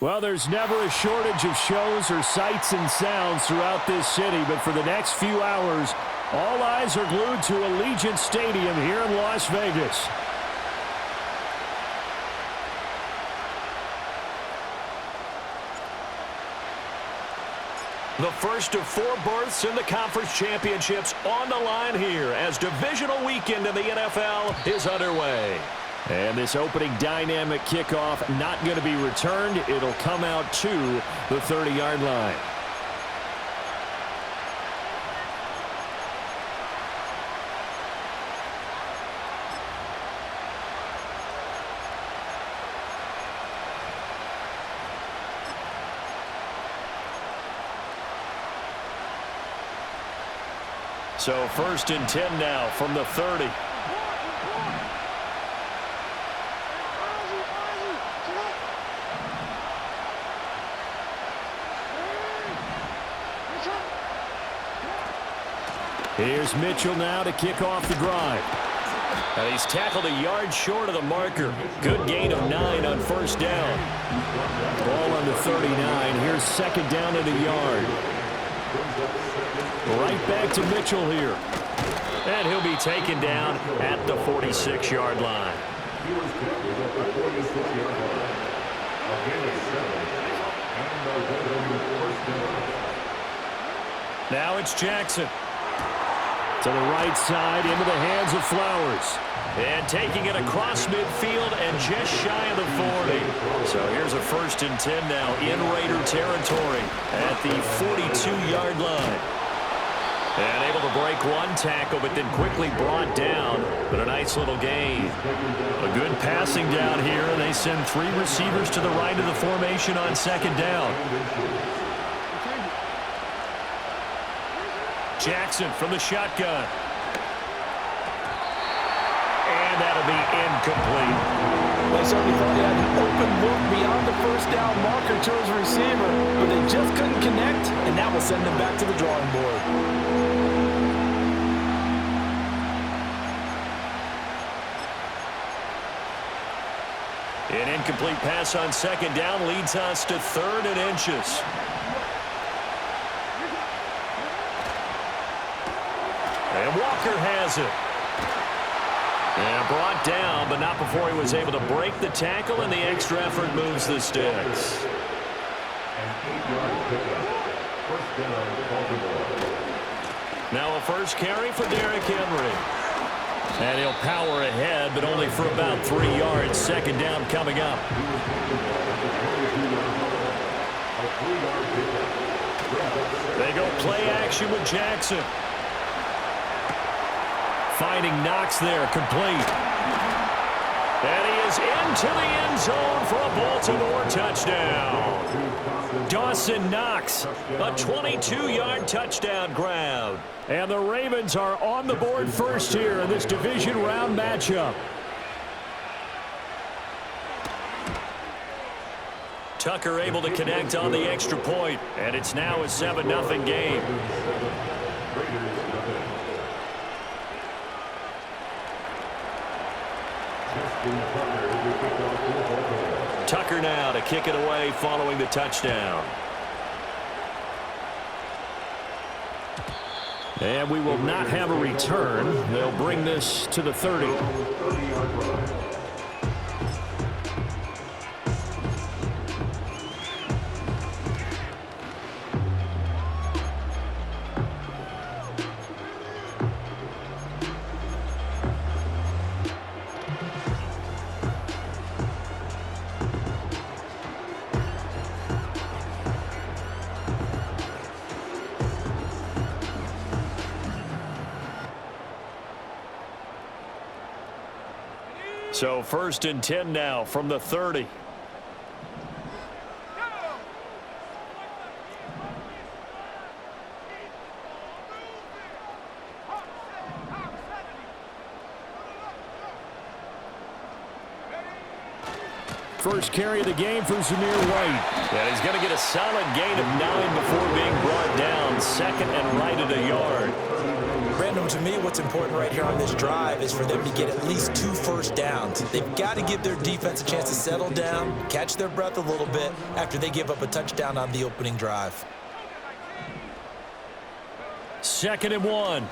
Well, there's never a shortage of shows or sights and sounds throughout this city, but for the next few hours, all eyes are glued to Allegiant Stadium here in Las Vegas. The first of 4 berths in the conference championships on the line here as divisional weekend in the NFL is underway. And this opening dynamic kickoff not going to be returned. It'll come out to the 30-yard line. So first and 10 now from the 30. Here's Mitchell now to kick off the drive. And he's tackled a yard short of the marker. Good gain of 9 on first down. Ball on the 39. Here's second down and a yard. Right back to Mitchell here. And he'll be taken down at the 46-yard line. Now it's Jackson. To the right side, into the hands of Flowers. And taking it across midfield and just shy of the 40. So here's a first and 10 now in Raider territory at the 42-yard line. And able to break one tackle, but then quickly brought down. But a nice little gain. A good passing down here, and they send 3 receivers to the right of the formation on second down. Jackson from the shotgun. And that'll be incomplete. They certainly thought they had an open look beyond the first down marker to his receiver, but they just couldn't connect, and that will send them back to the drawing board. An incomplete pass on second down leads us to 3rd and inches. And Walker has it. And brought down, but not before he was able to break the tackle, and the extra effort moves the sticks. Now a first carry for Derrick Henry. And he'll power ahead, but only for about 3 yards. Second down coming up. They go play action with Jackson. Finding Knox there, complete. And he is into the end zone for a Baltimore touchdown. Dawson Knox, a 22-yard touchdown grab. And the Ravens are on the board first here in this division round matchup. Tucker able to connect on the extra point, and it's now a 7-0 game. Tucker now to kick it away following the touchdown. And we will not have a return. They'll bring this to the 30. So first and 10 now from the 30. First carry of the game for Zamir White. And he's going to get a solid gain of 9 before being brought down. Second and right at a yard. Brandon, to me, what's important right here on this drive is for them to get at least 2 first downs. They've got to give their defense a chance to settle down, catch their breath a little bit after they give up a touchdown on the opening drive. 2nd and 1.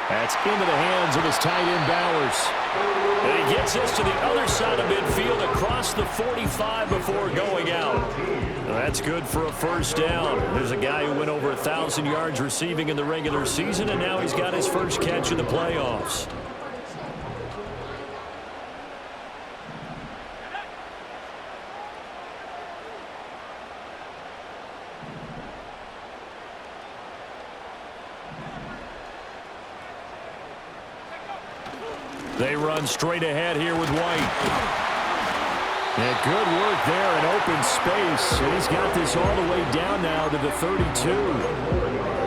That's into the hands of his tight end, Bowers. And he gets this to the other side of midfield across the 45 before going out. That's good for a first down. There's a guy who went over 1,000 yards receiving in the regular season, and now he's got his first catch in the playoffs. They run straight ahead here with White. Yeah, good work there in open space. And he's got this all the way down now to the 32.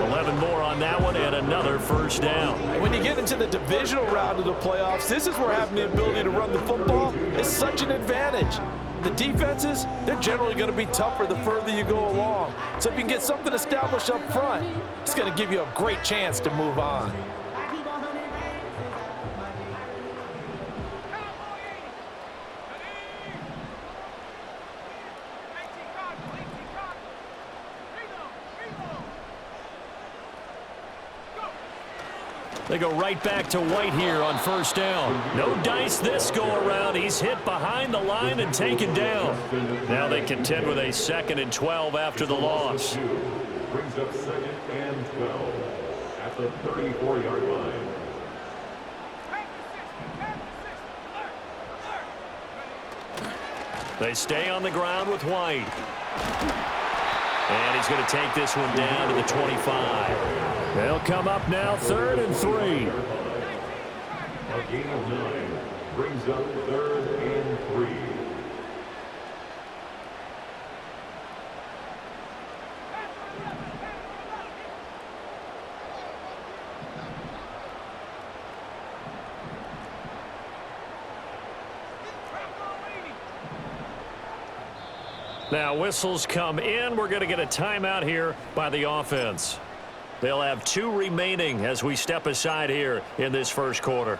11 more on that one and another first down. When you get into the divisional round of the playoffs, this is where having the ability to run the football is such an advantage. The defenses, they're generally going to be tougher the further you go along. So if you can get something established up front, it's going to give you a great chance to move on. They go right back to White here on first down. No dice this go around. He's hit behind the line and taken down. Now they contend with a 2nd and 12 after the loss. Brings up 2nd and 12 at the 34-yard line. They stay on the ground with White. And he's going to take this one down to the 25. They'll come up now 3rd and 3. A gain of 9 brings up 3rd and 3. Now whistles come in. We're going to get a timeout here by the offense. They'll have 2 remaining as we step aside here in this first quarter.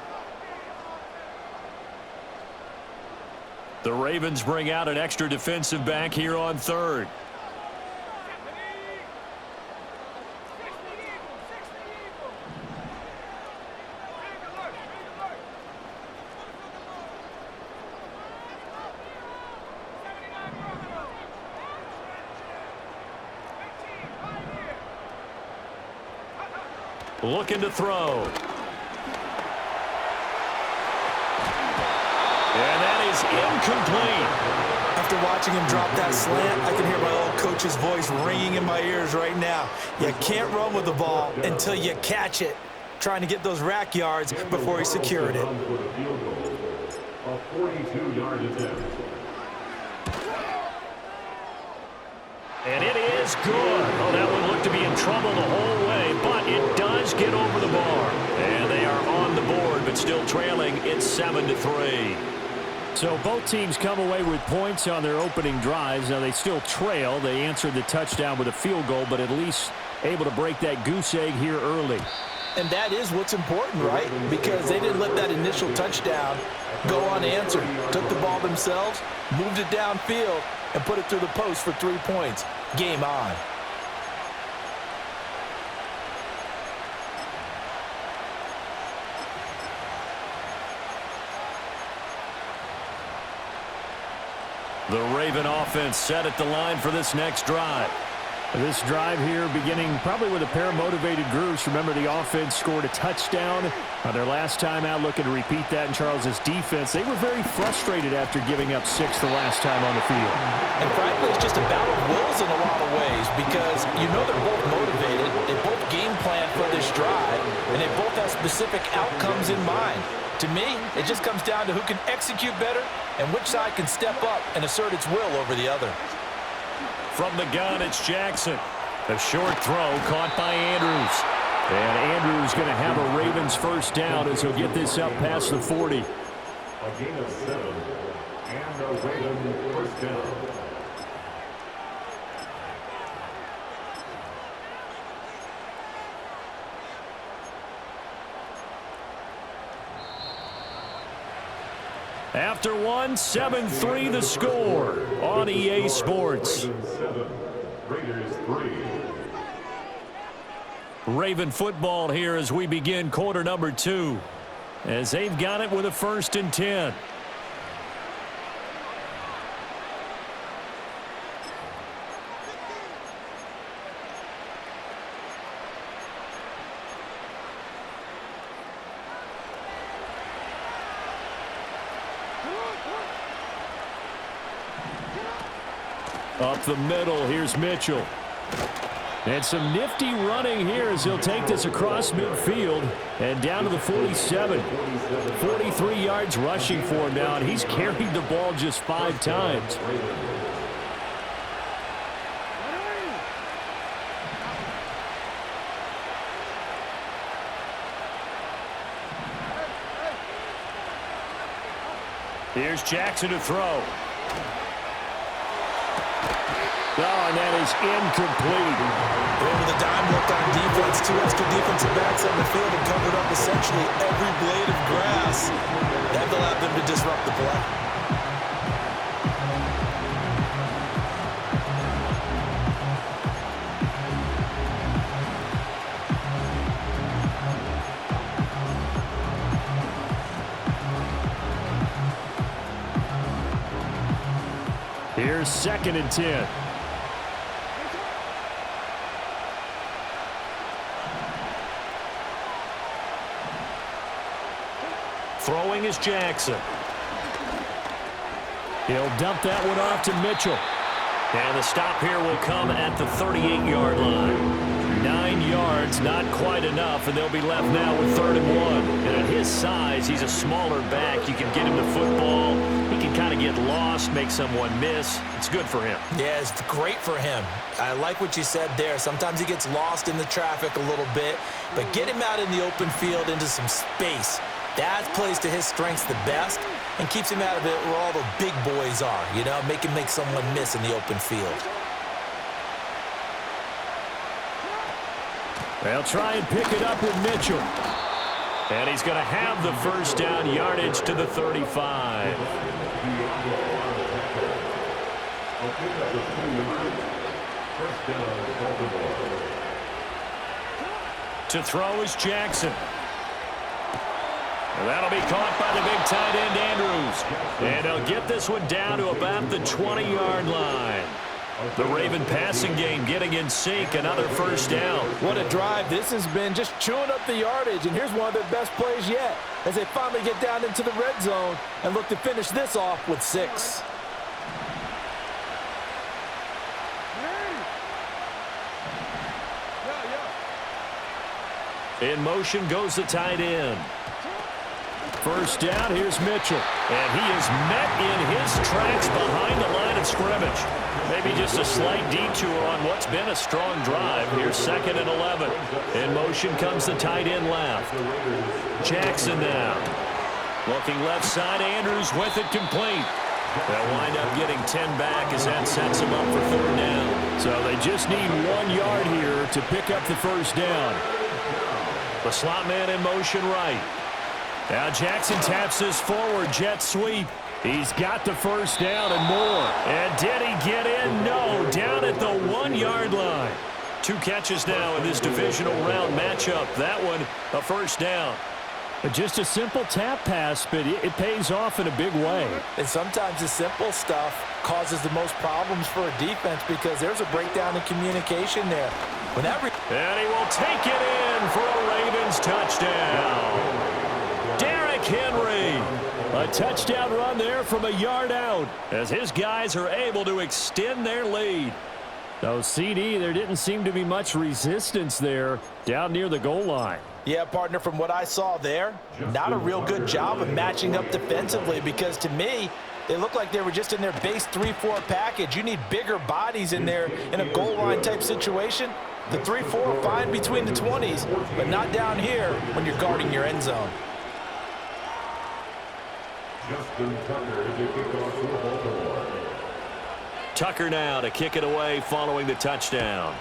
The Ravens bring out an extra defensive back here on 3rd. Looking to throw. And that is incomplete. After watching him drop that slant, I can hear my old coach's voice ringing in my ears right now. You can't run with the ball until you catch it. Trying to get those rack yards before he secured it. A 42-yard attempt. And it is good. Oh, that one looked to be in trouble the whole way, but it does get over the bar. And they are on the board, but still trailing. It's 7-3. So both teams come away with points on their opening drives. Now they still trail. They answered the touchdown with a field goal, but at least able to break that goose egg here early. And that is what's important, right? Because they didn't let that initial touchdown go unanswered. Took the ball themselves, moved it downfield, and put it through the post for 3 points. Game on. The Raven offense set at the line for this next drive. This drive here beginning probably with a pair of motivated groups. Remember, the offense scored a touchdown on their last time out, looking to repeat that in Charles's defense. They were very frustrated after giving up 6 the last time on the field. And frankly, it's just a battle of wills in a lot of ways because you know they're both motivated. They both game plan for this drive, and they both have specific outcomes in mind. To me, it just comes down to who can execute better and which side can step up and assert its will over the other. From the gun, it's Jackson. A short throw caught by Andrews. And Andrews going to have a Ravens first down as he'll get this up past the 40. A gain of 7. And a Raven first down. After one, 7-3 the score on EA Sports. Ravens 7, Raiders 3. Raven football here as we begin quarter number 2. As they've got it with a 1st and 10. Up the middle, here's Mitchell. And some nifty running here as he'll take this across midfield and down to the 47. 43 yards rushing for him now, and he's carried the ball just 5 times. Here's Jackson to throw. Oh, and that is incomplete. Over the dime look on defense. 2 extra defensive backs on the field and covered up essentially every blade of grass. That allowed them to disrupt the play. Here's 2nd and 10. Throwing is Jackson. He'll dump that one off to Mitchell. And the stop here will come at the 38-yard line. 9 yards, not quite enough, and they'll be left now with 3rd and 1. And at his size, he's a smaller back. You can get him the football. He can kind of get lost, make someone miss. It's good for him. Yeah, it's great for him. I like what you said there. Sometimes he gets lost in the traffic a little bit, but get him out in the open field into some space. That plays to his strengths the best and keeps him out of it where all the big boys are, you know, make someone miss in the open field. They'll try and pick it up with Mitchell. And he's going to have the 1st down, yardage to the 35. To throw is Jackson. And that'll be caught by the big tight end, Andrews. And he'll get this one down to about the 20-yard line. The Raven passing game getting in sync, another 1st down. What a drive. This has been just chewing up the yardage, and here's one of their best plays yet as they finally get down into the red zone and look to finish this off with 6. In motion goes the tight end. 1st down, here's Mitchell. And he is met in his tracks behind the line of scrimmage. Maybe just a slight detour on what's been a strong drive. Here's 2nd and 11. In motion comes the tight end left. Jackson now. Looking left side, Andrews with it complete. They'll wind up getting 10 back as that sets them up for 3rd down. So they just need 1 yard here to pick up the 1st down. The slot man in motion right. Now Jackson taps this forward jet sweep. He's got the 1st down and more. And did he get in? No. Down at the 1-yard line. 2 catches now in this divisional round matchup. That one, a 1st down. Just a simple tap pass, but it pays off in a big way. And sometimes the simple stuff causes the most problems for a defense because there's a breakdown in communication there. And he will take it in for a Ravens touchdown. Derrick Henry. A touchdown run there from a yard out as his guys are able to extend their lead. So CD, there didn't seem to be much resistance there down near the goal line. Yeah, partner, from what I saw there, not a real good job of matching up defensively because to me, they looked like they were just in their base 3-4 package. You need bigger bodies in there in a goal line type situation. The 3-4 fine between the 20s, but not down here when you're guarding your end zone. Justin Tucker to kick off for Baltimore. Tucker now to kick it away following the touchdown.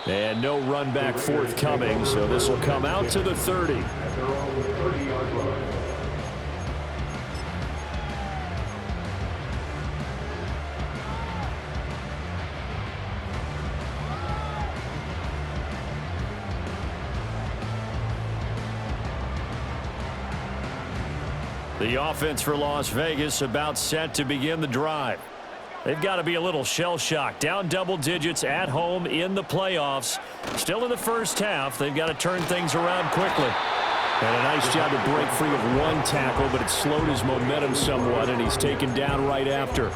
And no run back forthcoming, so this will come out to the 30. At their own 30-yard line. The offense for Las Vegas about set to begin the drive. They've got to be a little shell-shocked. Down double digits at home in the playoffs. Still in the first half. They've got to turn things around quickly. And a nice job to break free of one tackle, but it slowed his momentum somewhat, and he's taken down right after.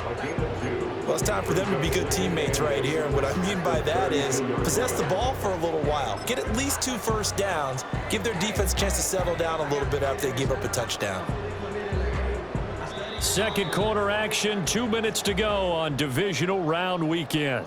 Well, it's time for them to be good teammates right here. And what I mean by that is possess the ball for a little while. Get at least 2 first downs. Give their defense a chance to settle down a little bit after they give up a touchdown. Second quarter action, 2 minutes to go on divisional round weekend.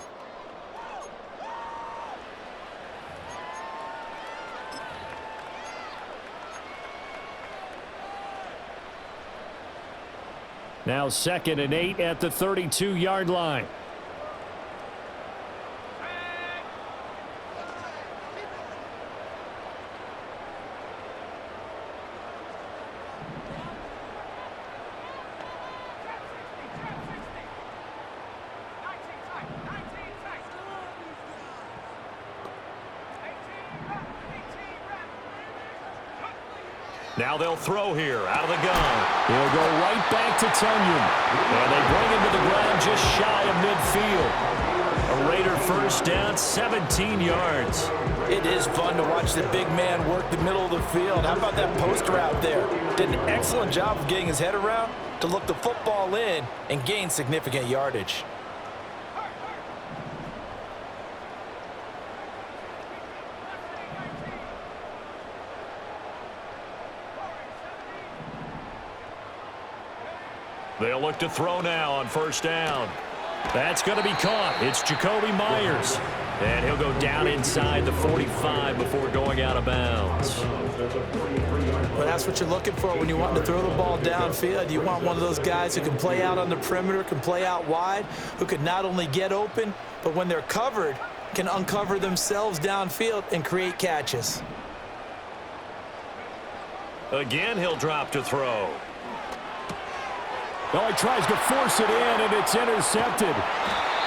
Now 2nd and 8 at the 32-yard line. Now they'll throw here out of the gun. He'll go right back to Tunyon. And they bring him to the ground just shy of midfield. A Raider first down, 17 yards. It is fun to watch the big man work the middle of the field. How about that post route there? Did an excellent job of getting his head around to look the football in and gain significant yardage. They'll look to throw now on first down. That's going to be caught. It's Jacoby Myers. And he'll go down inside the 45 before going out of bounds. Well, that's what you're looking for when you want to throw the ball downfield. You want one of those guys who can play out on the perimeter, can play out wide, who can not only get open, but when they're covered, can uncover themselves downfield and create catches. Again, he'll drop to throw. Well, he tries to force it in, and it's intercepted.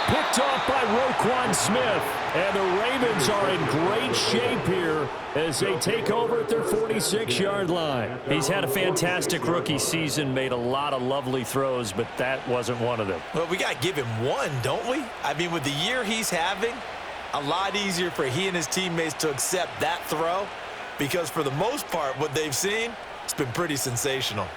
Picked off by Roquan Smith. And the Ravens are in great shape here as they take over at their 46-yard line. He's had a fantastic rookie season, made a lot of lovely throws, but that wasn't one of them. Well, we got to give him one, don't we? I mean, with the year he's having, a lot easier for he and his teammates to accept that throw because for the most part, what they've seen, it's been pretty sensational.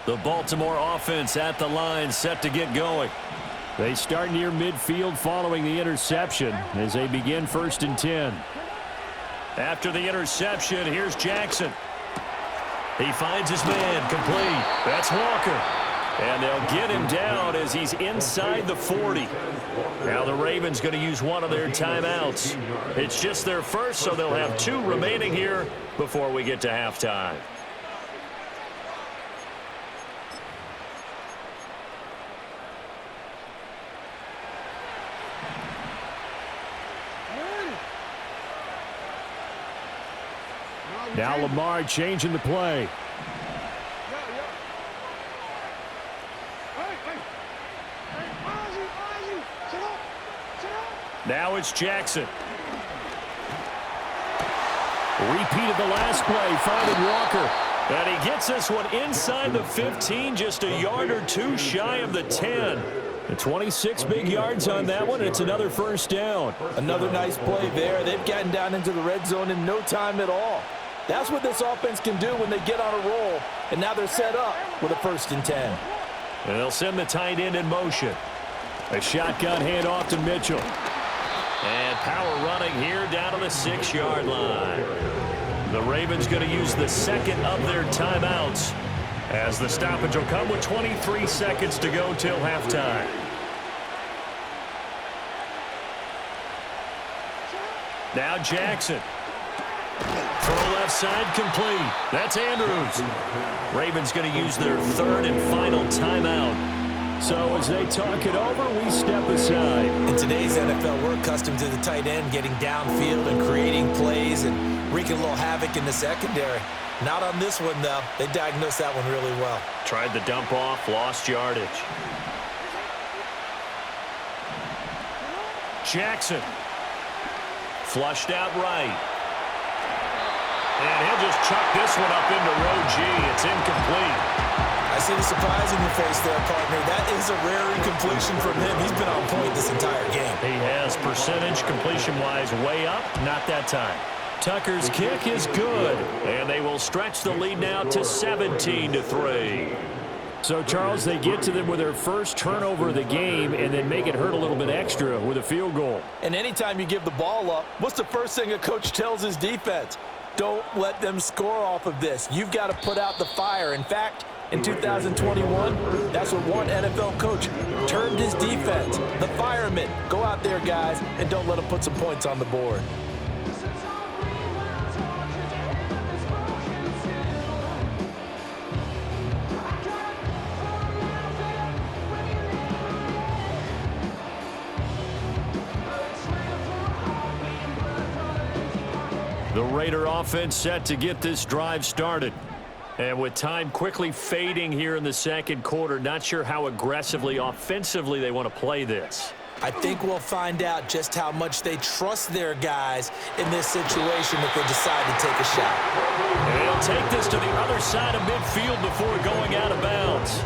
The Baltimore offense at the line set to get going. They start near midfield following the interception as they begin 1st and 10. After the interception, here's Jackson. He finds his man complete. That's Walker. And they'll get him down as he's inside the 40. Now the Ravens going to use one of their timeouts. It's just their first, so they'll have 2 remaining here before we get to halftime. Now Lamar changing the play. Now it's Jackson. Repeated the last play, finding Walker. And he gets this one inside the 15, just a yard or 2 shy of the 10. The 26 big yards on that one. It's another first down. Another nice play there. They've gotten down into the red zone in no time at all. That's what this offense can do when they get on a roll. And now they're set up with a 1st and 10. And they'll send the tight end in motion. A shotgun handoff to Mitchell. And power running here down to the 6-yard line. The Ravens going to use the second of their timeouts As the stoppage will come with 23 seconds to go till halftime. Now Jackson. Throw left side complete. That's Andrews. Ravens going to use their third and final timeout. So as they talk it over, we step aside. In today's NFL, we're accustomed to the tight end getting downfield and creating plays and wreaking a little havoc in the secondary. Not on this one, though. They diagnosed that one really well. Tried the dump off, lost yardage. Jackson. Flushed out right. And he'll just chuck this one up into row G. It's incomplete. I see the surprise in your face there, partner. That is a rare incompletion from him. He's been on point this entire game. He has percentage completion-wise way up. Not that time. Tucker's kick is good. And they will stretch the lead now to 17-3. So, Charles, they get to them with their first turnover of the game and then make it hurt a little bit extra with a field goal. And anytime you give the ball up, what's the first thing a coach tells his defense? Don't let them score off of this. You've got to put out the fire. In fact, in 2021, that's what one NFL coach termed his defense. The firemen. Go out there, guys, and don't let them put some points on the board. The Raider offense set to get this drive started. And with time quickly fading here in the second quarter, not sure how aggressively, offensively they want to play this. I think we'll find out just how much they trust their guys in this situation if they decide to take a shot. And they'll take this to the other side of midfield before going out of bounds.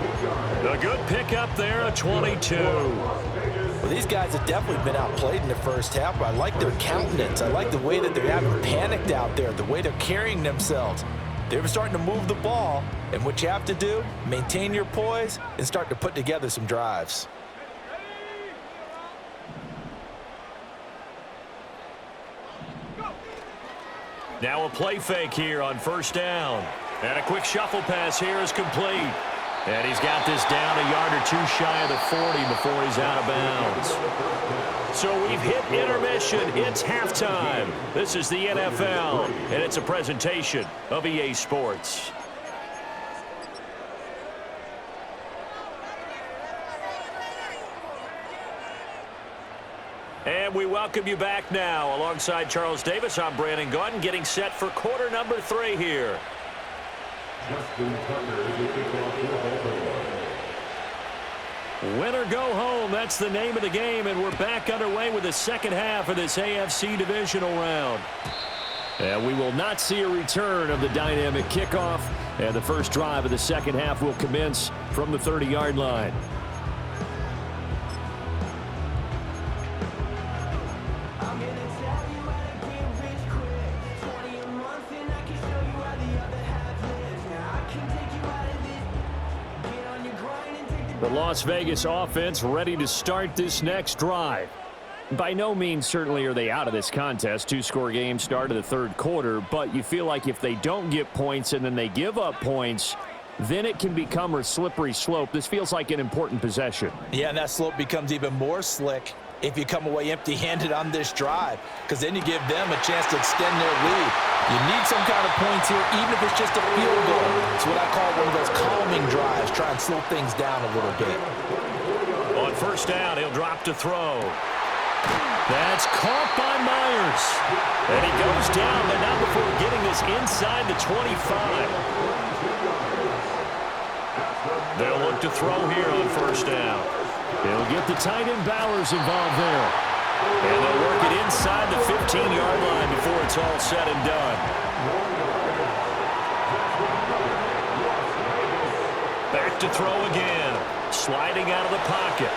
A good pickup there, a 22. Well, these guys have definitely been outplayed in the first half, but I like their countenance. I like the way that they're having panicked out there, the way they're carrying themselves. They're starting to move the ball, and what you have to do, maintain your poise and start to put together some drives. Now a play fake here on first down. And a quick shuffle pass here is complete. And he's got this down a yard or two shy of the 40 before he's out of bounds. So we've hit intermission. It's halftime. This is the NFL, and it's a presentation of EA Sports. And we welcome you back now. Alongside Charles Davis, I'm Brandon Gaudin, getting set for quarter number 3 here. Win or go home, that's the name of the game, and we're back underway with the second half of this AFC divisional round. And we will not see a return of the dynamic kickoff, and the first drive of the second half will commence from the 30-yard line. The Las Vegas offense ready to start this next drive. By no means certainly are they out of this contest. 2-score game start of the third quarter, but you feel like if they don't get points and then they give up points, then it can become a slippery slope. This feels like an important possession. Yeah, and that slope becomes even more slick if you come away empty-handed on this drive, because then you give them a chance to extend their lead. You need some kind of points here, even if it's just a field goal. It's what I call one of those calming drives. Try and slow things down a little bit. On first down, he'll drop to throw. That's caught by Myers. And he goes down, but not before getting this inside the 25. They'll look to throw here on first down. They'll get the tight end Bowers involved there. And they'll work it inside the 15-yard line before it's all said and done. Back to throw again. Sliding out of the pocket.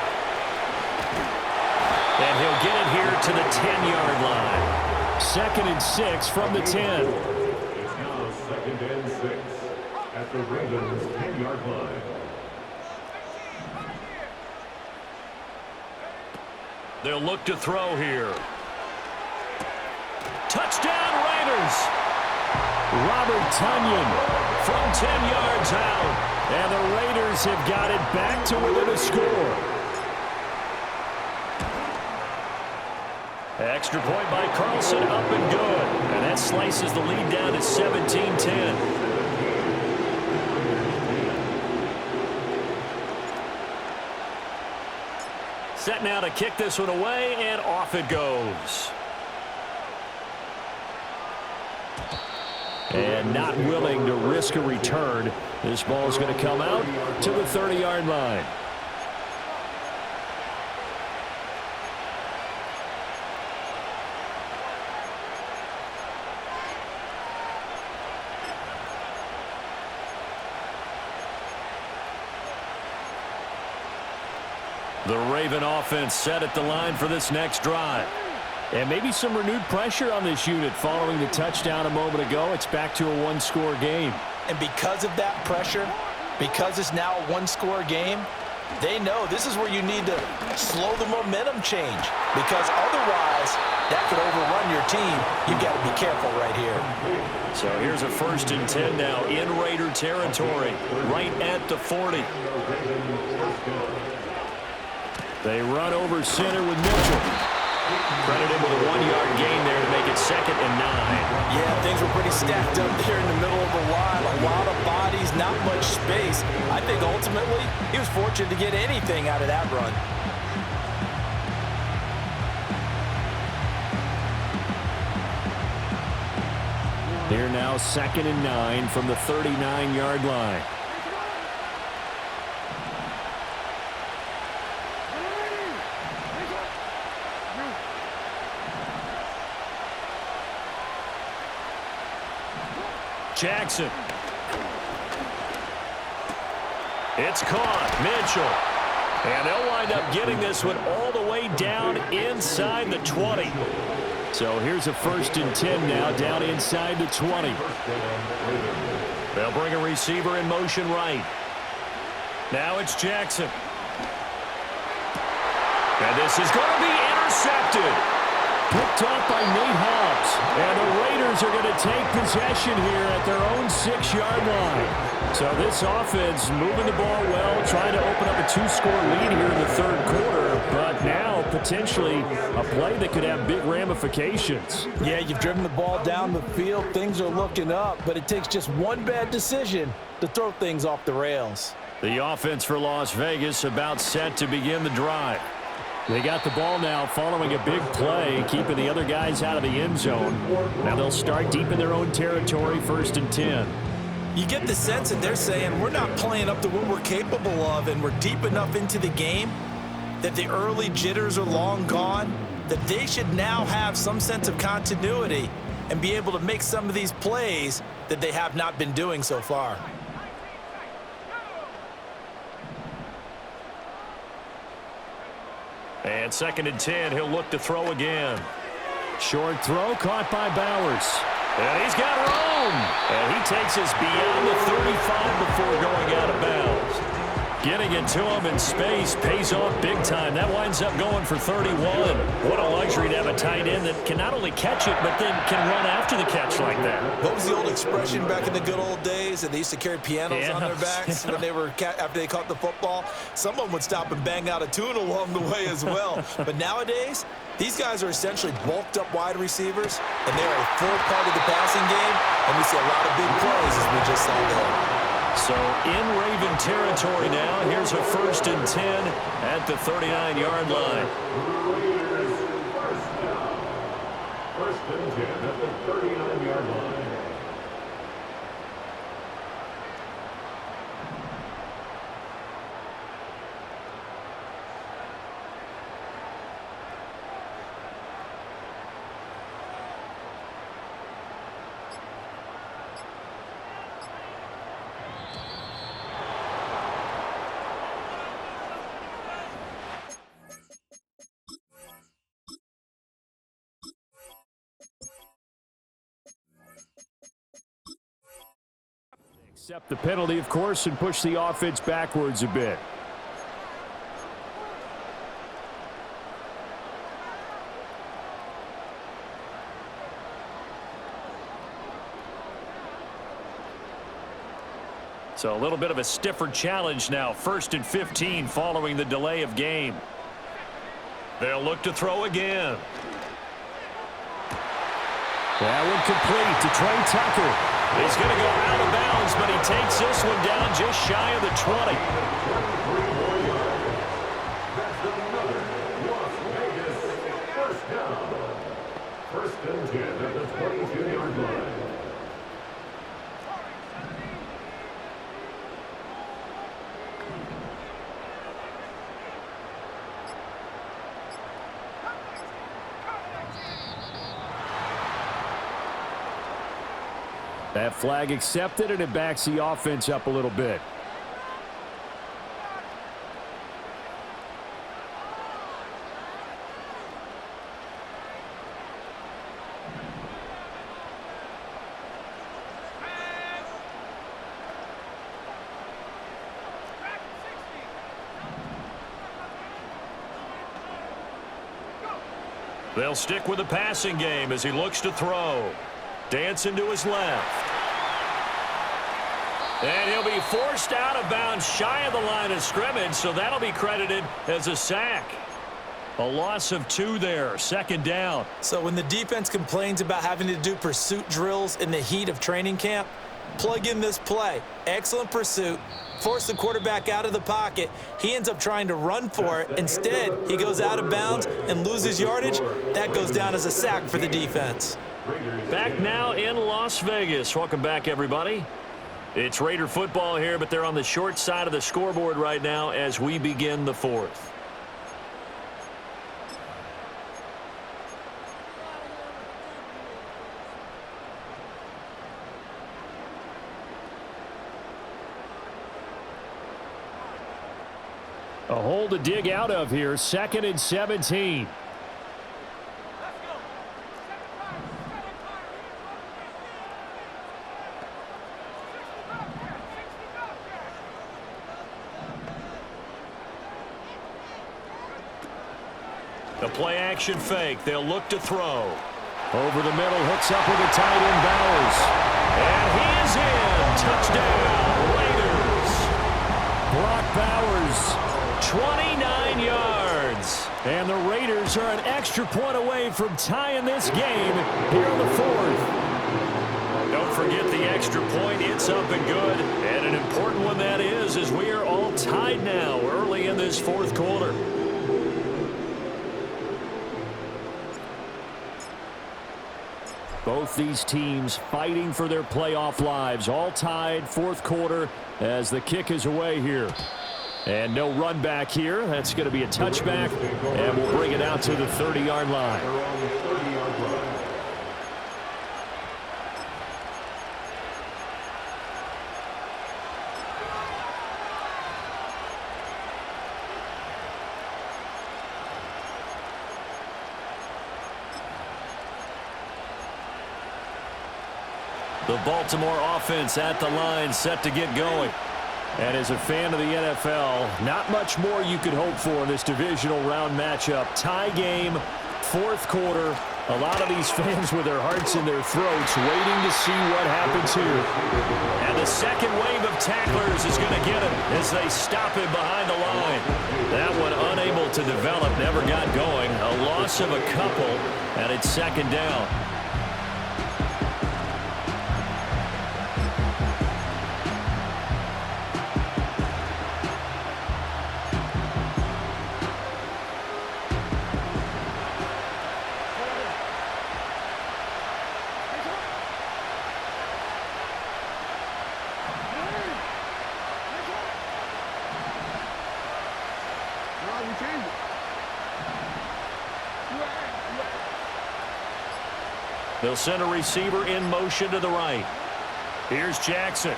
And he'll get it here to the 10-yard line. 2nd and 6 from the 10. It's now 2nd and 6 at the Ravens' 10-yard line. They'll look to throw here. Touchdown, Raiders! Robert Tonyan from 10 yards out. And the Raiders have got it back to within a score. Extra point by Carlson, up and good. And that slices the lead down to 17-10. Set now to kick this one away, and off it goes. And not willing to risk a return. This ball is going to come out to the 30-yard line. The Raven offense set at the line for this next drive. And maybe some renewed pressure on this unit following the touchdown a moment ago. It's back to a one-score game. And because of that pressure, because it's now a one-score game, they know this is where you need to slow the momentum change, because otherwise that could overrun your team. You've got to be careful right here. So here's a 1st and 10 now in Raider territory, right at the 40. They run over center with Mitchell. Credit him with a 1-yard gain there to make it 2nd and 9. Yeah, things were pretty stacked up there in the middle of the line. A lot of bodies, not much space. I think ultimately he was fortunate to get anything out of that run. Here now 2nd and 9 from the 39-yard line. Jackson. It's caught. Mitchell. And they'll wind up getting this one all the way down inside the 20. So here's a 1st and 10 now down inside the 20. They'll bring a receiver in motion right. Now it's Jackson. And this is going to be intercepted. Picked off by Nate Hobbs. And the Raiders are going to take possession here at their own 6-yard line. So this offense moving the ball well, trying to open up a 2-score lead here in the 3rd quarter. But now potentially a play that could have big ramifications. Yeah, you've driven the ball down the field. Things are looking up, but it takes just one bad decision to throw things off the rails. The offense for Las Vegas about set to begin the drive. They got the ball now following a big play, keeping the other guys out of the end zone. Now they'll start deep in their own territory, 1st and 10. You get the sense that they're saying we're not playing up to what we're capable of, and we're deep enough into the game that the early jitters are long gone, that they should now have some sense of continuity and be able to make some of these plays that they have not been doing so far. And 2nd and 10, he'll look to throw again. Short throw caught by Bowers. And he's got room. And he takes us beyond the 35 before going out of bounds. Getting it to him in space pays off big time. That winds up going for 31. What a luxury to have a tight end that can not only catch it, but then can run after the catch like that. What was the old expression back in the good old days? And they used to carry pianos on their backs when they were after they caught the football. Someone would stop and bang out a tune along the way as well. But nowadays, these guys are essentially bulked up wide receivers, and they're a full part of the passing game. And we see a lot of big plays as we just saw there. So in Raven territory now, here's a 1st and 10 at the 39-yard line. 1st and 10 at the 39-yard line. Accept the penalty, of course, and push the offense backwards a bit. So a little bit of a stiffer challenge now. 1st and 15 following the delay of game. They'll look to throw again. That one complete to Trey Tucker. He's going to go out of bounds, but he takes this one down just shy of the 20. First and 10 at the 22-yard line. That flag accepted, and it backs the offense up a little bit. They'll stick with the passing game as he looks to throw. Dancing to his left. And he'll be forced out of bounds shy of the line of scrimmage, so that'll be credited as a sack. A loss of 2 there, 2nd down. So when the defense complains about having to do pursuit drills in the heat of training camp, plug in this play. Excellent pursuit. Force the quarterback out of the pocket. He ends up trying to run for it. Instead, he goes out of bounds and loses yardage. That goes down as a sack for the defense. Back now in Las Vegas. Welcome back, everybody. It's Raider football here, but they're on the short side of the scoreboard right now as we begin the 4th. A hole to dig out of here. 2nd and 17. The play action fake. They'll look to throw. Over the middle, hooks up with the tight end, Bowers. And he is in. Touchdown, Raiders. Brock Bowers. 29 yards. And the Raiders are an extra point away from tying this game here in the 4th. Don't forget the extra point. It's up and good. And an important one that is, as we are all tied now early in this 4th quarter. Both these teams fighting for their playoff lives. All tied, 4th quarter as the kick is away here. And no run back here. That's going to be a touchback, and we'll bring it out to the 30-yard line. The Baltimore offense at the line, set to get going. And as a fan of the NFL, not much more you could hope for in this divisional round matchup. Tie game, 4th quarter. A lot of these fans with their hearts in their throats waiting to see what happens here. And the second wave of tacklers is going to get him as they stop him behind the line. That one unable to develop, never got going. A loss of a couple, and it's 2nd down. They'll send a receiver in motion to the right. Here's Jackson.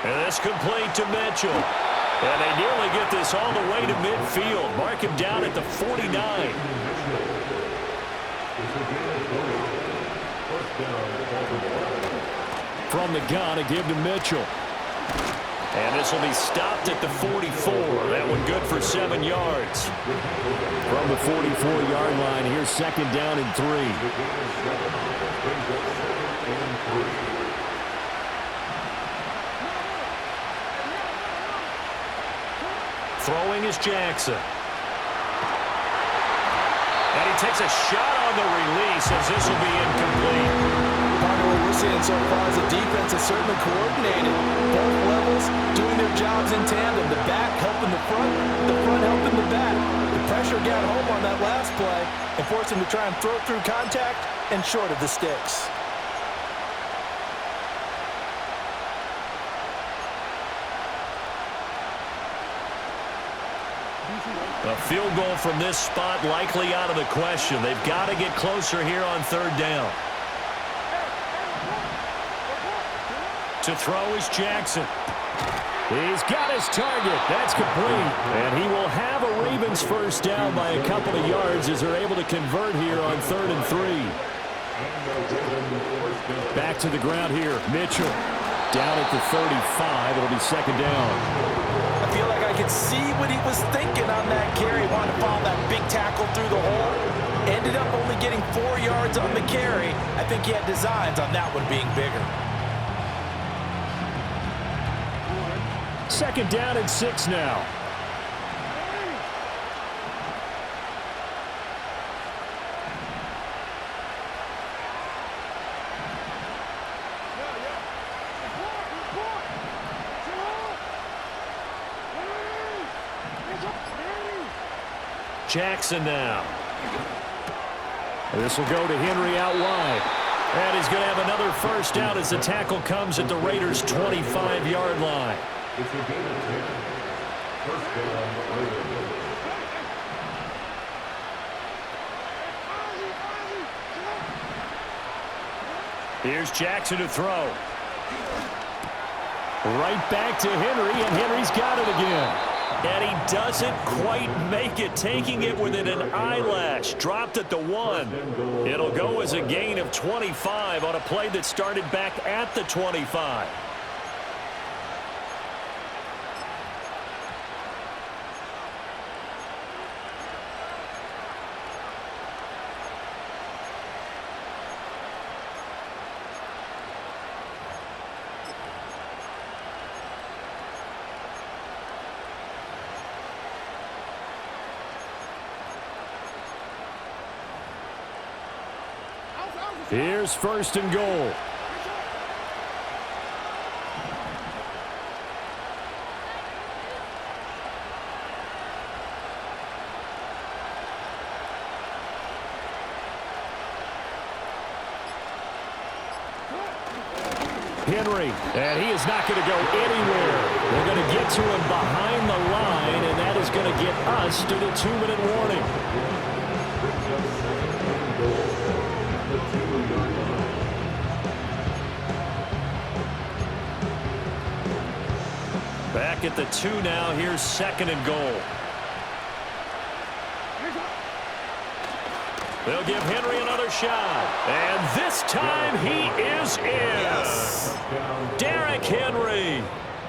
And this complete to Mitchell. And they nearly get this all the way to midfield. Mark him down at the 49. From the gun, a give to Mitchell. And this will be stopped at the 44. That one good for 7 yards. From the 44-yard line, here's 2nd down and 3. Throwing is Jackson. And he takes a shot on the release as this will be incomplete. Partner, what we're seeing so far is the defense is certainly coordinated. Both levels doing their jobs in tandem. The back helping the front helping the back. The pressure got home on that last play and forced him to try and throw through contact and short of the sticks. A field goal from this spot likely out of the question. They've got to get closer here on third down. To throw is Jackson. He's got his target. That's complete. And he will have a Ravens first down by a couple of yards as they're able to convert here on 3rd and 3. Back to the ground here. Mitchell down at the 35. It'll be second down. I feel like I could see what he was thinking on that carry. He wanted to follow that big tackle through the hole. Ended up only getting 4 yards on the carry. I think he had designs on that one being bigger. Second down and 6 now. Jackson now. This will go to Henry out wide. And he's going to have another first down as the tackle comes at the Raiders' 25-yard line. It's a gain of 10. First down, Raiders. Here's Jackson to throw. Right back to Henry, and Henry's got it again. And he doesn't quite make it, taking it within an eyelash. Dropped at the 1. It'll go as a gain of 25 on a play that started back at the 25. Here's 1st and goal. Henry, and he is not going to go anywhere. They're going to get to him behind the line, and that is going to get us to the 2-minute warning. Back at the 2 now. Here's 2nd and goal. They'll give Henry another shot. And this time he is in. Yes. Derrick Henry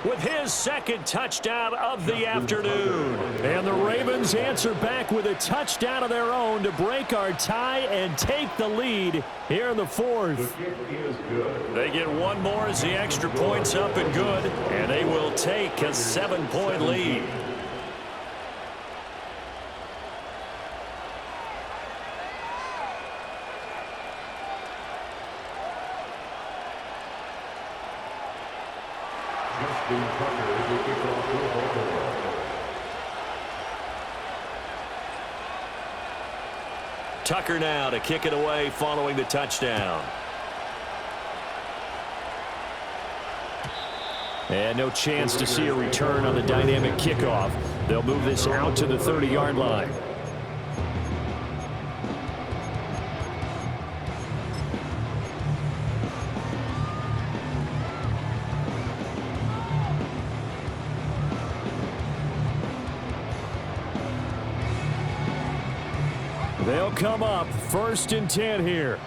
with his 2nd touchdown of the afternoon. And the Ravens answer back with a touchdown of their own to break our tie and take the lead here in the 4th. They get one more as the extra point's up and good, and they will take a 7-point lead. Tucker now to kick it away following the touchdown. And no chance to see a return on the dynamic kickoff. They'll move this out to the 30-yard line. They'll come up 1st and 10 here.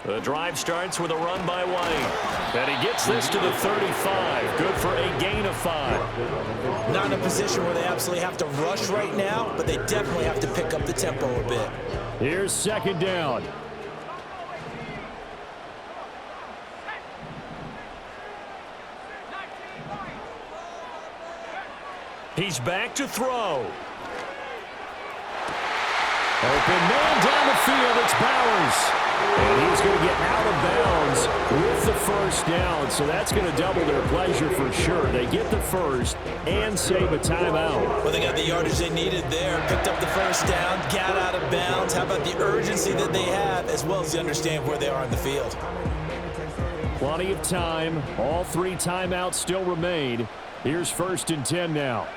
The drive starts with a run by White. And he gets this to the 35. Good for a gain of 5. Not in a position where they absolutely have to rush right now, but they definitely have to pick up the tempo a bit. Here's second down. He's back to throw. Open man down the field. It's Bowers. And he's going to get out of bounds with the first down. So that's going to double their pleasure for sure. They get the first and save a timeout. Well, they got the yardage they needed there. Picked up the first down. Got out of bounds. How about the urgency that they have as well as they understand where they are in the field? Plenty of time. All 3 timeouts still remain. Here's first and 10 now.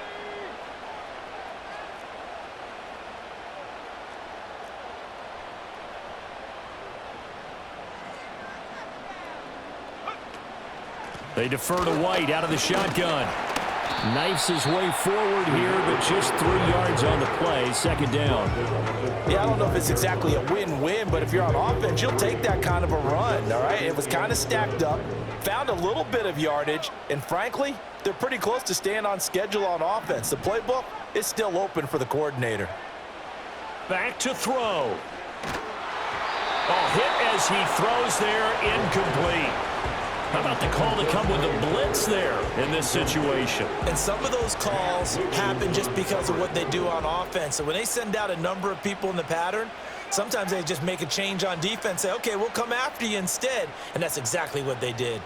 They defer to White out of the shotgun. Knifes his way forward here, but just 3 yards on the play. Second down. Yeah, I don't know if it's exactly a win-win, but if you're on offense, you'll take that kind of a run, all right? It was kind of stacked up, found a little bit of yardage, and frankly, they're pretty close to staying on schedule on offense. The playbook is still open for the coordinator. Back to throw. Oh, hit as he throws there, incomplete. How about the call to come with a blitz there in this situation? And some of those calls happen just because of what they do on offense. So when they send out a number of people in the pattern, sometimes they just make a change on defense, say, okay, we'll come after you instead. And that's exactly what they did.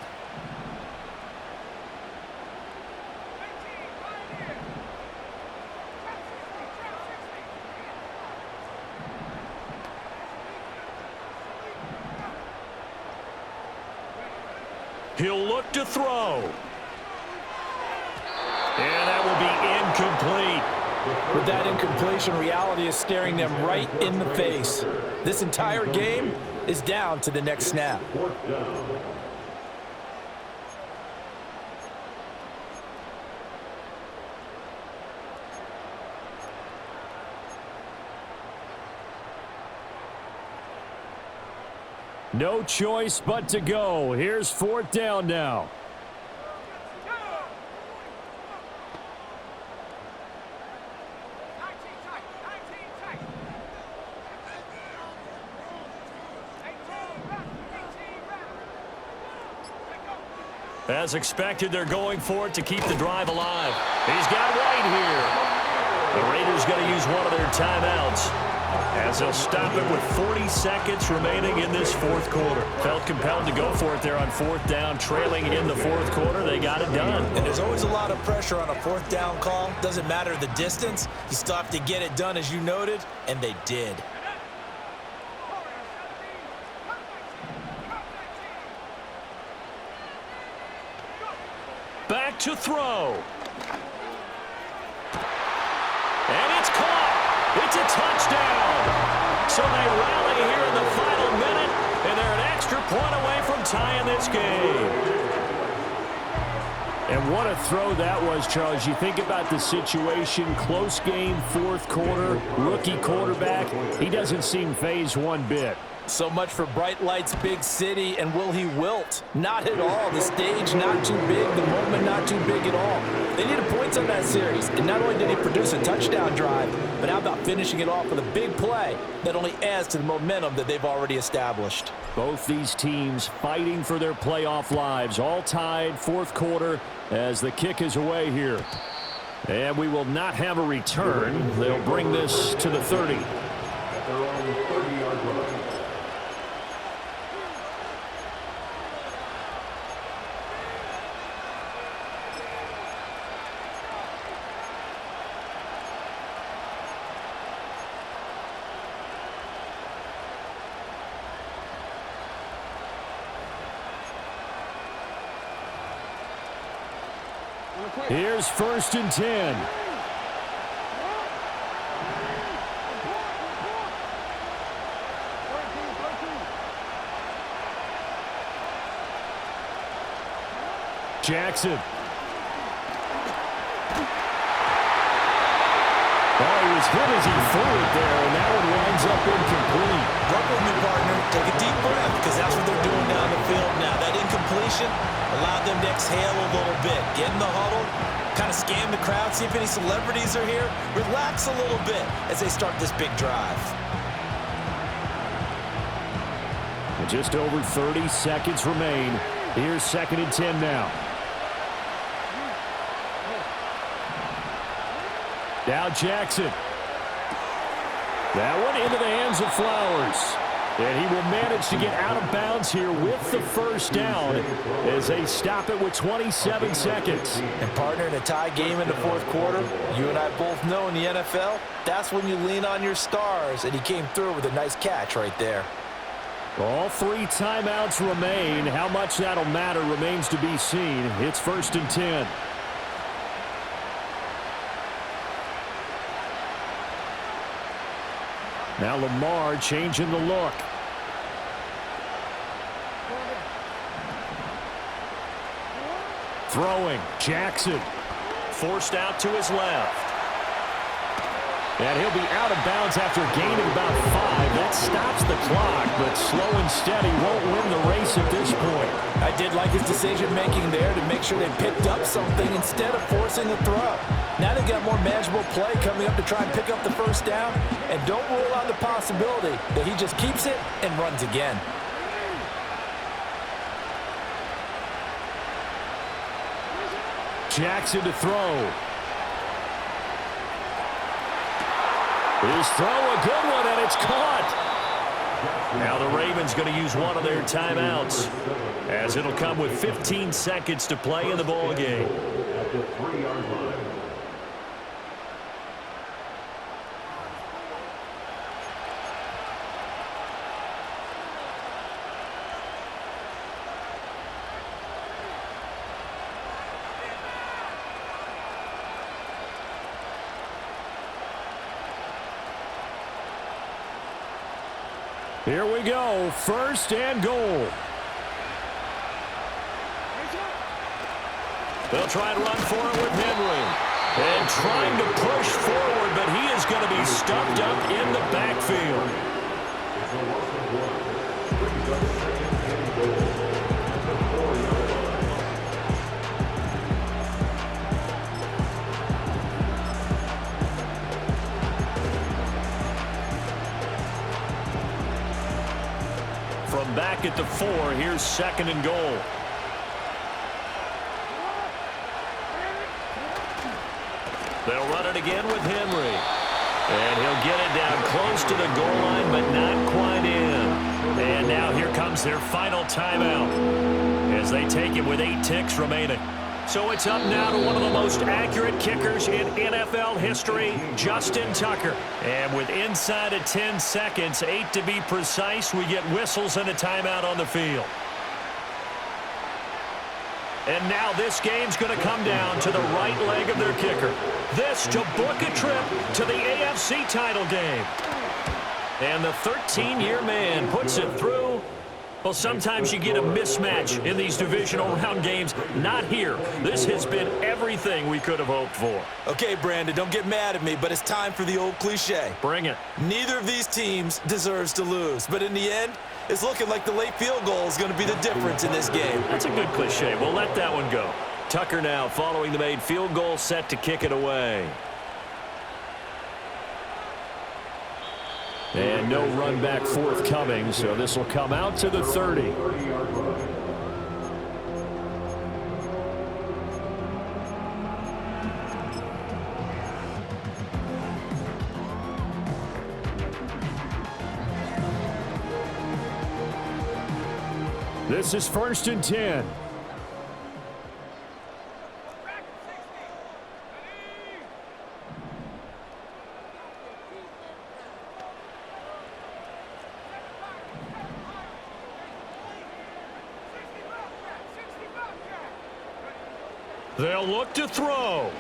He'll look to throw. And that will be incomplete. With that incompletion, reality is staring them right in the face. This entire game is down to the next snap. No choice but to go. Here's fourth down now. As expected, they're going for it to keep the drive alive. He's got White here. The Raiders going to use one of their timeouts as they'll stop it with 40 seconds remaining in this fourth quarter. Felt compelled to go for it there on fourth down, trailing in the fourth quarter. They got it done. And there's always a lot of pressure on a fourth down call. Doesn't matter the distance. You still have to get it done, as you noted, and they did. Back to throw. And it's caught. It's a touchdown. So they rally here in the final minute, and they're an extra point away from tying this game. And what a throw that was, Charles. You think about the situation, close game, fourth quarter, rookie quarterback. He doesn't seem phased one bit. So much for bright lights, big city, and will he wilt? Not at all. The stage not too big, the moment not too big at all. They needed points on that series, and not only did he produce a touchdown drive, but how about finishing it off with a big play that only adds to the momentum that they've already established. Both these teams fighting for their playoff lives, all tied, fourth quarter, as the kick is away here. And we will not have a return. They'll bring this to the 30. At their own 30-yard line. Here's first and 10. Jackson. Oh, he was hit as he threw it there, and that one winds up incomplete. Work with me, partner. Take a deep breath, because that's what they're doing down the field now. That incomplete completion allowed them to exhale a little bit, get in the huddle, kind of scan the crowd, see if any celebrities are here, relax a little bit as they start this big drive. Just over 30 seconds remain. Here's 2nd and 10 now. Now Jackson. That one into the hands of Flowers. And he will manage to get out of bounds here with the first down as they stop it with 27 seconds. And partner, in a tie game in the fourth quarter, you and I both know in the NFL, that's when you lean on your stars, and he came through with a nice catch right there. All 3 timeouts remain. How much that'll matter remains to be seen. It's 1st and 10. Now Lamar changing the look. Throwing. Jackson. Forced out to his left. And he'll be out of bounds after gaining about 5. That stops the clock, but slow and steady won't win the race at this point. I did like his decision-making there to make sure they picked up something instead of forcing the throw. Now they've got more manageable play coming up to try and pick up the first down, and don't rule out the possibility that he just keeps it and runs again. Jackson to throw. His throw, a good one, and it's caught. Now the Ravens going to use one of their timeouts, as it'll come with 15 seconds to play in the ball game. At the 3-yard line. Here we go, 1st and goal. They'll try and run for it with Henry. And trying to push forward, but he is going to be stuffed up in the backfield. It's a loss of 1. Brings up 2nd and goal at the 4-yard line. From back at the 4, here's 2nd and goal. They'll run it again with Henry. And he'll get it down close to the goal line, but not quite in. And now here comes their final timeout as they take it with 8 ticks remaining. So it's up now to one of the most accurate kickers in NFL history, Justin Tucker. And with inside of 10 seconds, 8 to be precise, we get whistles and a timeout on the field. And now this game's going to come down to the right leg of their kicker. This to book a trip to the AFC title game. And the 13-year man puts it through. Well, sometimes you get a mismatch in these divisional round games. Not here. This has been everything we could have hoped for. Okay, Brandon, don't get mad at me, but it's time for the old cliche. Bring it. Neither of these teams deserves to lose, but in the end, it's looking like the late field goal is going to be the difference in this game. That's a good cliche. We'll let that one go. Tucker now following the made field goal, set to kick it away. And no run back forthcoming, so this will come out to the 30. 30-yard line. This is 1st and 10. They'll look to throw.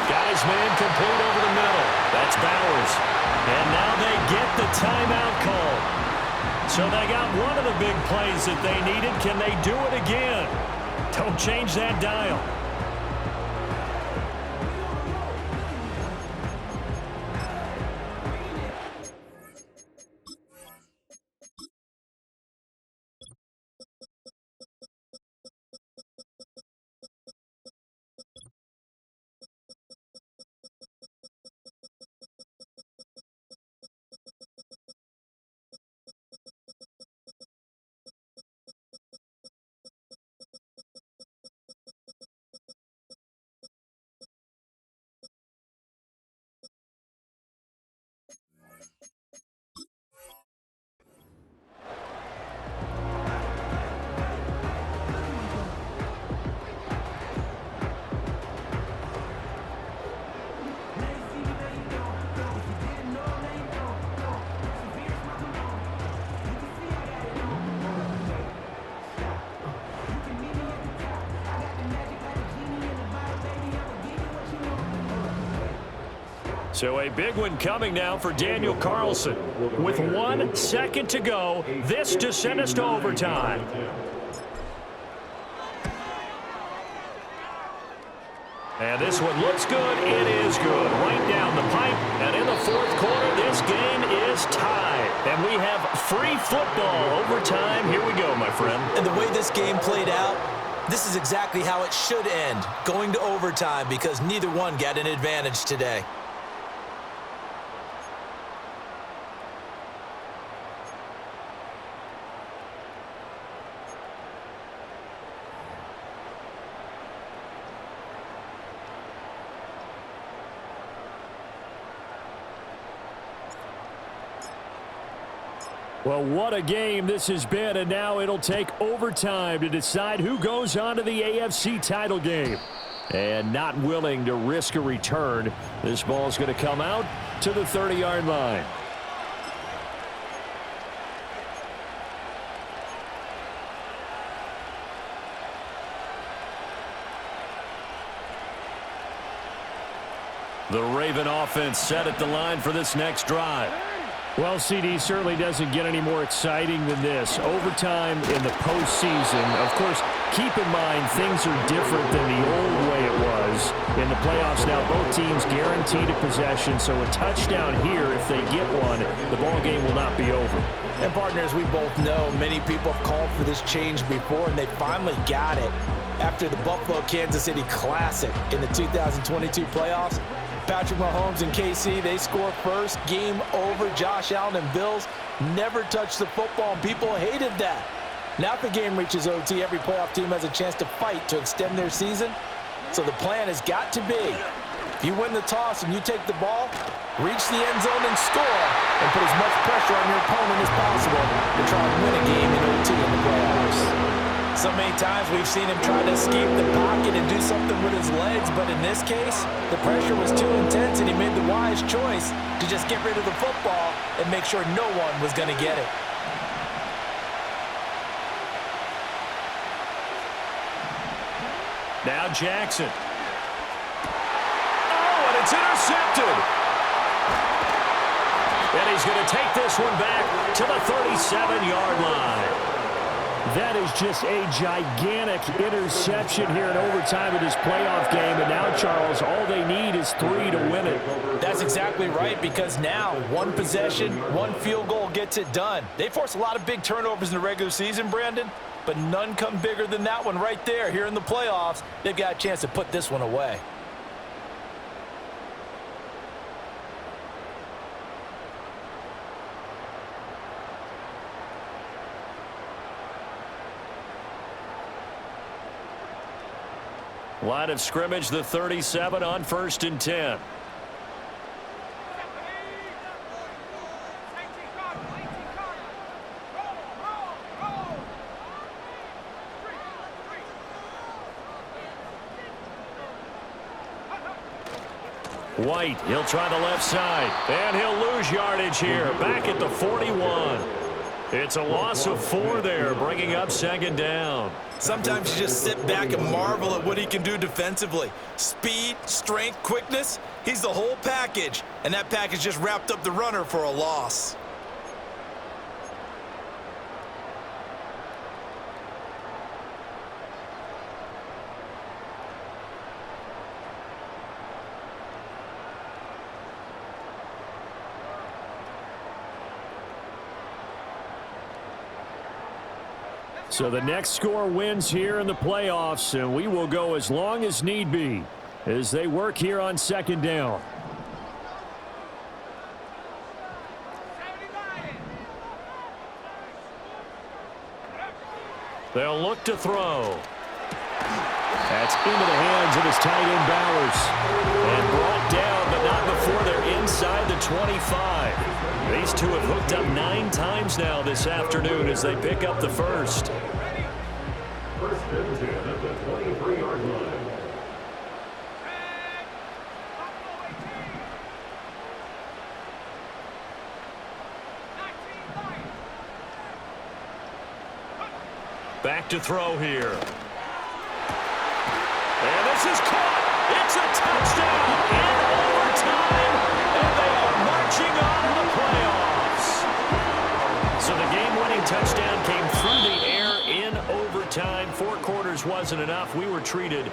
Got his man complete over the middle. That's Bowers. And now they get the timeout call. So they got one of the big plays that they needed. Can they do it again? Don't change that dial. So a big one coming now for Daniel Carlson. With 1 second to go, this to send us to overtime. And this one looks good. It is good. Right down the pipe. And in the fourth quarter, this game is tied. And we have free football overtime. Here we go, my friend. And the way this game played out, this is exactly how it should end, going to overtime, because neither one got an advantage today. Well, what a game this has been, and now it'll take overtime to decide who goes on to the AFC title game. And not willing to risk a return, this ball's going to come out to the 30-yard line. The Raven offense set at the line for this next drive. Well, CD, certainly doesn't get any more exciting than this. Overtime in the postseason. Of course, keep in mind things are different than the old way it was. In the playoffs now, both teams guaranteed a possession, so a touchdown here, if they get one, the ball game will not be over. And partners, we both know many people have called for this change before, and they finally got it after the Buffalo-Kansas City Classic in the 2022 playoffs. Patrick Mahomes and KC, they score first. Game over. Josh Allen and Bills never touched the football, and people hated that. Now if the game reaches OT, every playoff team has a chance to fight to extend their season. So the plan has got to be, if you win the toss and you take the ball, reach the end zone and score, and put as much pressure on your opponent as possible to try and win a game in OT in the playoffs. So many times we've seen him try to escape the pocket and do something with his legs, but in this case, the pressure was too intense and he made the wise choice to just get rid of the football and make sure no one was going to get it. Now Jackson. Oh, and it's intercepted. And he's going to take this one back to the 37-yard line. That is just a gigantic interception here in overtime of this playoff game. And now, Charles, all they need is 3 to win it. That's exactly right, because now one possession, one field goal gets it done. They force a lot of big turnovers in the regular season, Brandon, but none come bigger than that one right there. Here in the playoffs, they've got a chance to put this one away. Line of scrimmage, the 37 on 1st and 10. White, he'll try the left side, and he'll lose yardage here, back at the 41. It's a loss of 4 there, bringing up 2nd down. Sometimes you just sit back and marvel at what he can do defensively. Speed, strength, quickness, he's the whole package. And that package just wrapped up the runner for a loss. So the next score wins here in the playoffs, and we will go as long as need be as they work here on 2nd down. They'll look to throw. That's into the hands of his tight end Bowers. And brought down, but not before they're inside the 25. These two have hooked up 9 times now this afternoon as they pick up the first. First and 10 at the 23-yard line. Back to throw here. And this is caught. It's a touchdown in overtime. touchdown came through the air in overtime. 4 quarters wasn't enough. We were treated to